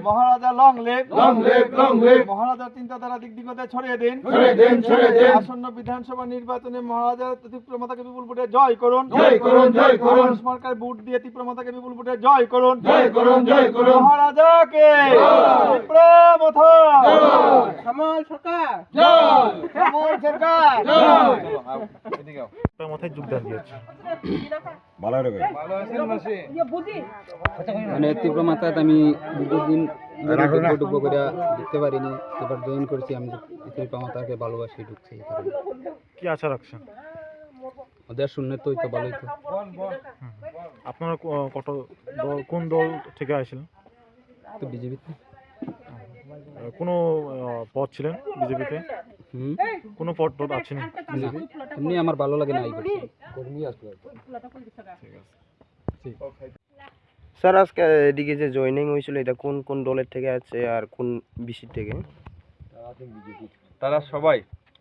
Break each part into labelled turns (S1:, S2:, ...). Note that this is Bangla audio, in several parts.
S1: মহারাজা লং লিভ, মহারাজার চিন্তাধারা দিক দিগতে ছড়িয়ে দিন। আসন্ন বিধানসভা নির্বাচনে মহারাজা ত্রিপুরা মাতাকে বিপুল ভোটে জয় করুন। সরকার ভোট দিয়ে ত্রিপুরা মাতাকে বিপুল ভোটে জয় করুন। মহারাজাকে ত্রিপুরা মাতা শ্যামল সরকার
S2: মাথায় যোগদান দিয়েছে।
S3: মানে তীব্র মাত্রায় আমি দীর্ঘদিন ঢুকবো করে দেখতে পারিনি, এবার জয়েন করেছি। আমি তীব্র মাত্রাকে ভালোবাসি, ঢুকছি এই কারণে।
S2: কি আশা রাখছেন?
S3: ওদের শুনলে তো ভালোই তো।
S2: আপনারা কোন দল থেকে আসছিলেন?
S3: তো বিজেপিতে
S2: কোনো পদ ছিলেন বিজেপিতে? কোনো পদ আছেন বিজেপি?
S3: এমনি আমার ভালো লাগে না এই করছি।
S4: স্যার আজকে এদিকে যে জয়েনিং হয়েছিল এটা কোন কোন দলের থেকে আছে আর কোন বিসির থেকে?
S5: তারা সবাই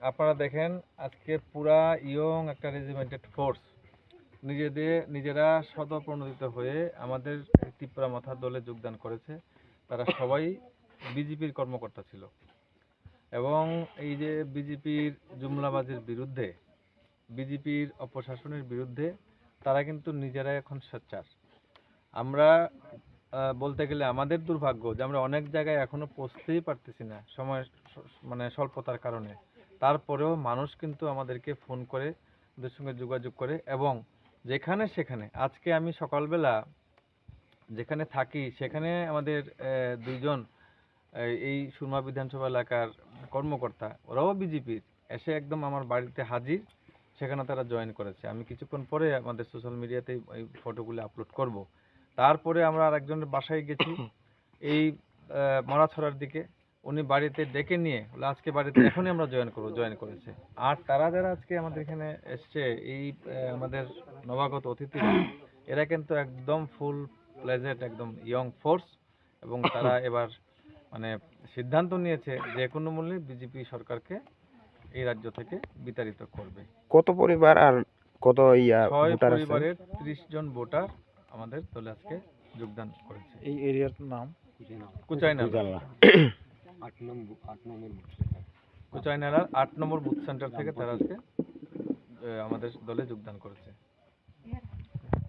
S5: আপনারা দেখেন আজকে পুরা ইয়ং একটা রেজিমেন্টেড ফোর্স নিজেরা স্বতঃপ্রণোদিত হয়ে আমাদের ত্রিপুরা মাথা দলে যোগদান করেছে। তারা সবাই বিজেপির কর্মকর্তা ছিল এবং এই যে বিজেপির জুমলাবাজির বিরুদ্ধে, বিজেপির অপশাসনের বিরুদ্ধে তারা কিন্তু নিজেরা এখন সোচ্চার। আমরা বলতে গেলে আমাদের দুর্ভাগ্য যে আমরা অনেক জায়গায় এখনো পৌঁছতেই পারতেছি না, সময় মানে স্বল্পতার কারণে। তারপরেও মানুষ কিন্তু আমাদেরকে ফোন করে ওদের সঙ্গে যোগাযোগ করে এবং যেখানে সেখানে, আজকে আমি সকালবেলা যেখানে থাকি সেখানে আমাদের দুইজন এই সুরমা বিধানসভা এলাকার কর্মকর্তা, ওরাও বিজেপির, এসে একদম আমার বাড়িতে হাজির, সেখানে তারা জয়েন করেছে। আমি কিছুক্ষণ পরে আমাদের সোশ্যাল মিডিয়াতে এই ফটোগুলো আপলোড করব। তারপরে আমরা আরেকজনের বাসায় গেছি এই মরাছড়ার দিকে, উনি বাড়িতে ডেকে নিয়ে বলে আজকে বাড়িতে এখনই আমরা জয়েন করেছে। আর তারা যারা আজকে আমাদের এখানে এসছে এই আমাদের নবাগত অতিথিরা, এরা কিন্তু একদম ফুল প্লেজেন্ট একদম ইয়ং ফোর্স এবং তারা এবার মানে সিদ্ধান্ত নিয়েছে যে কোনো মূল্যে বিজেপি সরকারকে এই রাজ্য থেকে বিতাড়িত করবে।
S4: কত পরিবার আর কত
S5: 6 পরিবারের 30 জন ভোটার আমাদের দলে আজকে যোগদান করেছে।
S2: এই এরিয়ার নাম
S5: কুচাইনালা 8 নম্বর বুথ সেন্টার থেকে তারা আজকে আমাদের দলে যোগদান করেছে।